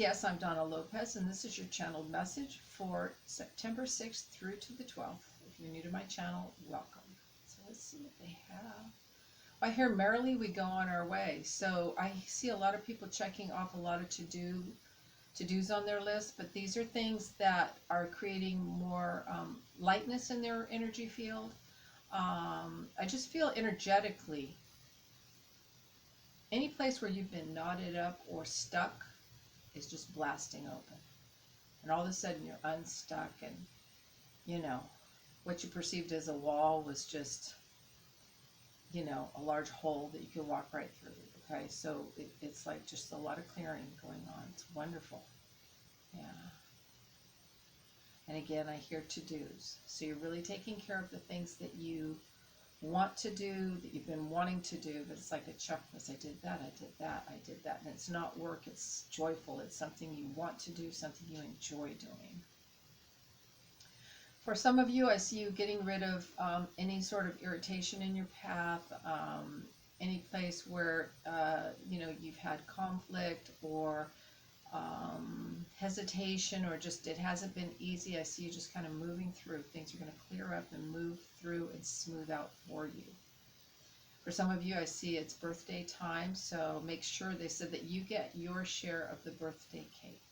Yes, I'm Donna Lopez, and this is your channeled message for September 6th through to the 12th. If you're new to my channel, welcome. So let's see what they have. I hear merrily we go on our way. So I see a lot of people checking off a lot of to-dos on their list, but these are things that are creating more lightness in their energy field. I just feel energetically, any place where you've been knotted up or stuck is just blasting open. And all of a sudden you're unstuck, and what you perceived as a wall was just a large hole that you could walk right through. Okay, so it's like just a lot of clearing going on. It's wonderful. Yeah. And again, I hear to-dos, so you're really taking care of the things that you want to do, that you've been wanting to do, but it's like a checklist. I did that, I did that, I did that. And it's not work, it's joyful. It's something you want to do, something you enjoy doing. For some of you, I see you getting rid of any sort of irritation in your path, any place where, you've had conflict or hesitation, or just it hasn't been easy. I see you just kind of moving through. Things are going to clear up and move through and smooth out for you. For some of you, I see it's birthday time, so make sure, they said, that you get your share of the birthday cake.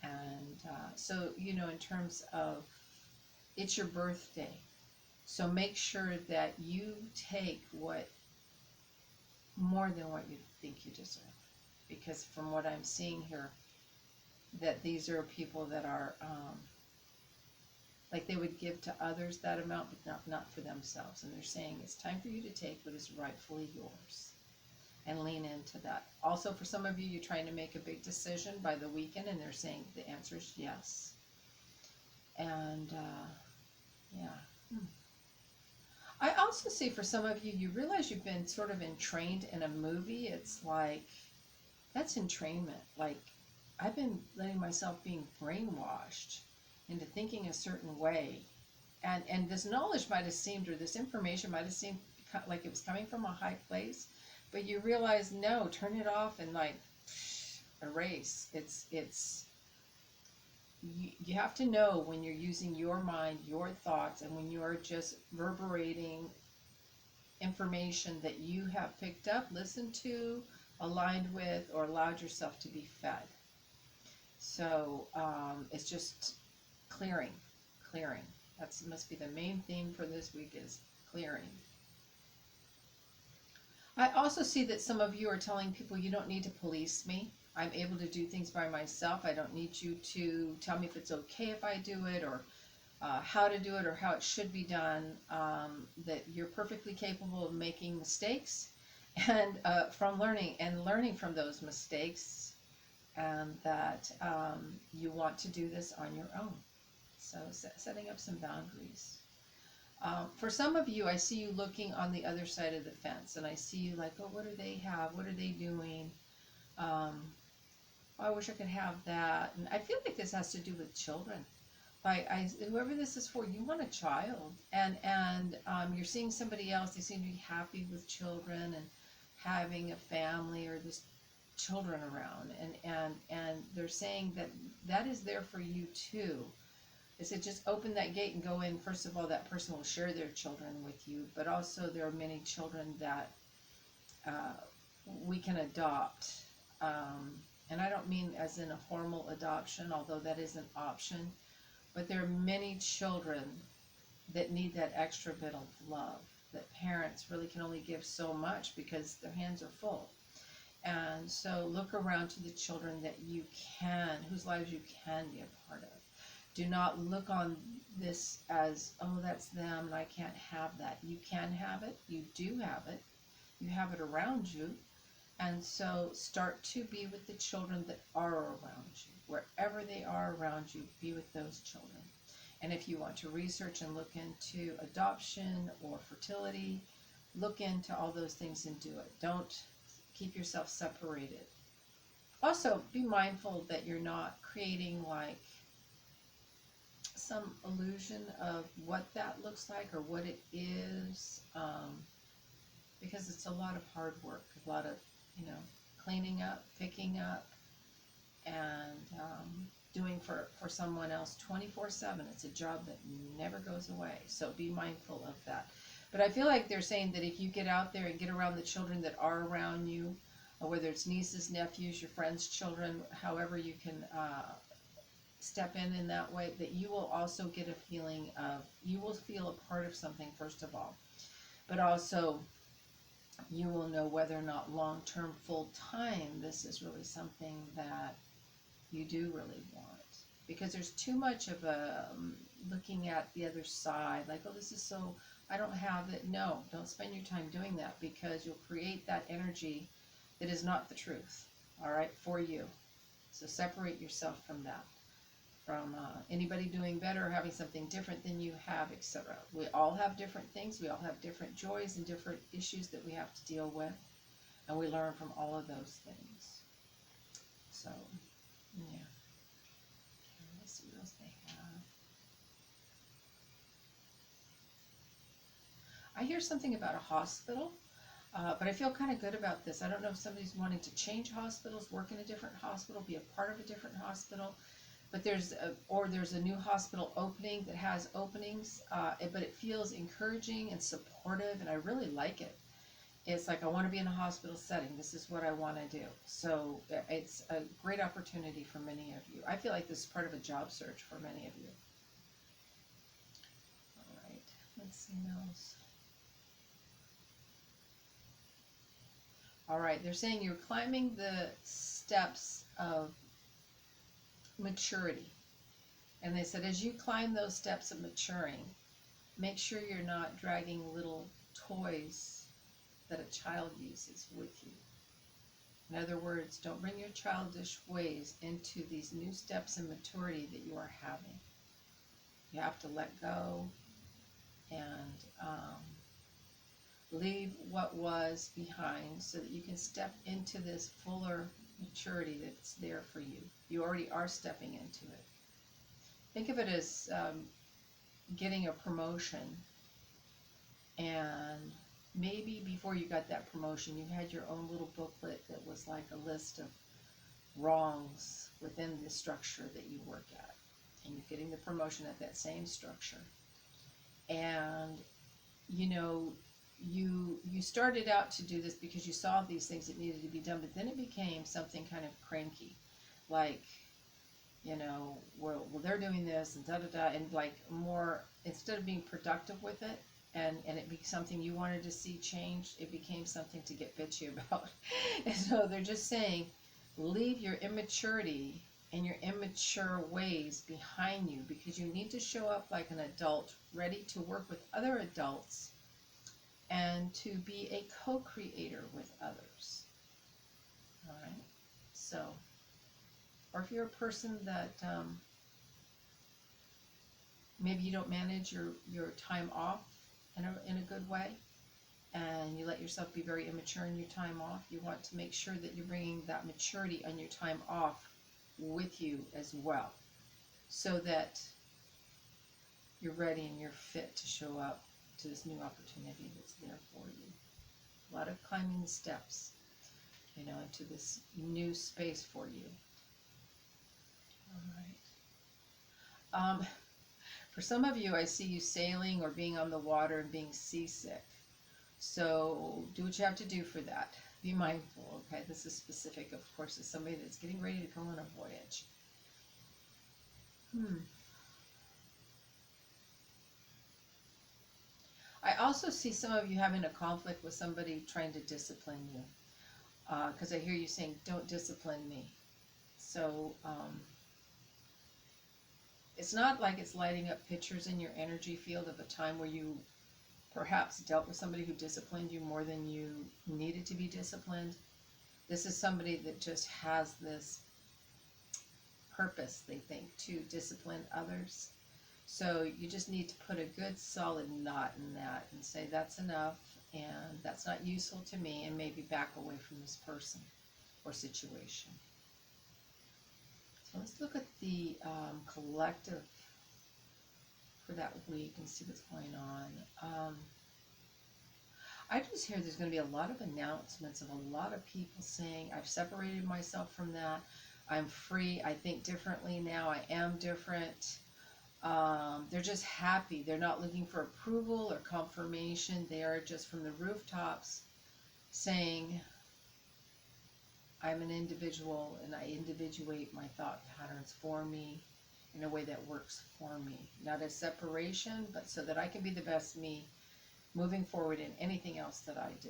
And so, in terms of, it's your birthday, so make sure that you take more than what you think you deserve. Because from what I'm seeing here, that these are people that are like they would give to others that amount, but not for themselves. And they're saying it's time for you to take what is rightfully yours and lean into that. Also, for some of you, you're trying to make a big decision by the weekend, and they're saying the answer is yes. And yeah. I also see for some of you, you realize you've been sort of entrained in a movie. It's like, that's entrainment. Like, I've been letting myself being brainwashed into thinking a certain way. And this knowledge might have seemed, or this information might have seemed like it was coming from a high place, but you realize, no, turn it off and like erase. You have to know when you're using your mind, your thoughts, and when you're just reverberating information that you have picked up, listened to, aligned with, or allowed yourself to be fed. So it's just clearing. That must be the main theme for this week, is clearing. I also see that some of you are telling people, you don't need to police me. I'm able to do things by myself. I don't need you to tell me if it's okay if I do it, or how to do it, or how it should be done. That you're perfectly capable of making mistakes, and from learning from those mistakes, and that you want to do this on your own. So setting up some boundaries. For some of you, I see you looking on the other side of the fence, and I see you like, oh, what do they have? What are they doing? I wish I could have that. And I feel like this has to do with children. Like, whoever this is for, you want a child, and you're seeing somebody else. They seem to be happy with children and having a family, or just children around, and they're saying that is there for you too. They said, just open that gate and go in. First of all, that person will share their children with you, but also there are many children that we can adopt. And I don't mean as in a formal adoption, although that is an option, but there are many children that need that extra bit of love, that parents really can only give so much because their hands are full. And so look around to the children that you can, whose lives you can be a part of. Do not look on this as, oh, that's them and I can't have that. You can have it. You do have it. You have it around you. And so start to be with the children that are around you. Wherever they are around you, be with those children. And if you want to research and look into adoption or fertility, look into all those things and do it. Don't keep yourself separated. Also, be mindful that you're not creating like some illusion of what that looks like or what it is, because it's a lot of hard work, a lot of, cleaning up, picking up, and doing for someone else 24/7. It's a job that never goes away. So be mindful of that. But I feel like they're saying that if you get out there and get around the children that are around you, whether it's nieces, nephews, your friends' children, however you can step in that way, that you will also get a feeling of, you will feel a part of something, first of all, but also you will know whether or not long-term, full-time, this is really something that you do really want. Because there's too much of a looking at the other side, like, oh, this is so, I don't have it. No, don't spend your time doing that, because you'll create that energy that is not the truth, all right, for you. So separate yourself from that, from anybody doing better or having something different than you have, etc. We all have different things. We all have different joys and different issues that we have to deal with, and we learn from all of those things. So, yeah. Okay, let's see what else they have. I hear something about a hospital. But I feel kind of good about this. I don't know if somebody's wanting to change hospitals, work in a different hospital, be a part of a different hospital. But there's a new hospital opening that has openings, but it feels encouraging and supportive, and I really like it. It's like, I want to be in a hospital setting. This is what I want to do. So it's a great opportunity for many of you. I feel like this is part of a job search for many of you. All right, let's see what else. All right, they're saying you're climbing the steps of maturity. And they said, as you climb those steps of maturing, make sure you're not dragging little toys that a child uses with you. In other words, don't bring your childish ways into these new steps of maturity that you are having. You have to let go and leave what was behind so that you can step into this fuller maturity that's there for you. You already are stepping into it. Think of it as getting a promotion, and maybe before you got that promotion, you had your own little booklet that was like a list of wrongs within the structure that you work at, and you're getting the promotion at that same structure. And you know, you started out to do this because you saw these things that needed to be done, but then it became something kind of cranky, like, you know, well they're doing this and da-da-da, and like more, instead of being productive with it, and it became something you wanted to see change, it became something to get bitchy about. And so they're just saying, leave your immaturity and your immature ways behind you, because you need to show up like an adult, ready to work with other adults and to be a co-creator with others. All right, so, or if you're a person that maybe you don't manage your time off in a good way, and you let yourself be very immature in your time off, you want to make sure that you're bringing that maturity on your time off with you as well, so that you're ready and you're fit to show up to this new opportunity that's there for you. A lot of climbing the steps, you know, into this new space for you. All right. For some of you, I see you sailing or being on the water and being seasick. So do what you have to do for that. Be mindful, okay? This is specific, of course, to somebody that's getting ready to go on a voyage. I also see some of you having a conflict with somebody trying to discipline you, because I hear you saying, don't discipline me. So it's not like it's lighting up pictures in your energy field of a time where you perhaps dealt with somebody who disciplined you more than you needed to be disciplined. This is somebody that just has this purpose, they think, to discipline others. So you just need to put a good solid knot in that and say, that's enough, and that's not useful to me, and maybe back away from this person or situation. So let's look at the collective for that week and see what's going on. I just hear there's going to be a lot of announcements of a lot of people saying, I've separated myself from that. I'm free. I think differently now. I am different. They're just happy. They're not looking for approval or confirmation. They are just from the rooftops saying, I'm an individual and I individuate my thought patterns for me in a way that works for me. Not as separation, but so that I can be the best me moving forward in anything else that I do.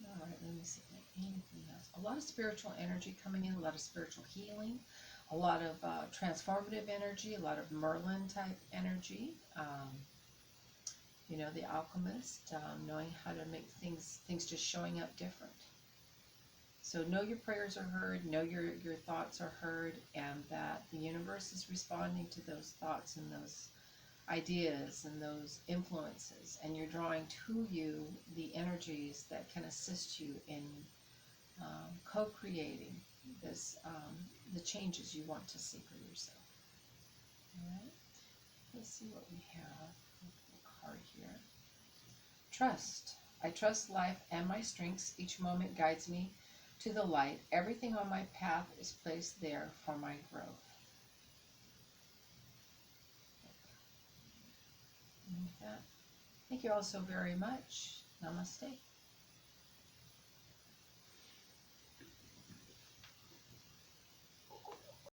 All right, let me see. Anything else? A lot of spiritual energy coming in, a lot of spiritual healing, a lot of transformative energy, a lot of Merlin type energy. You know, the alchemist, knowing how to make things just showing up different. So know your prayers are heard, know your thoughts are heard, and that the universe is responding to those thoughts and those ideas and those influences, and you're drawing to you the energies that can assist you in co-creating this, the changes you want to see for yourself. All right, let's see what we have. A card here. Trust. I trust life and my strengths. Each moment guides me to the light. Everything on my path is placed there for my growth. And with that, thank you all so very much. Namaste.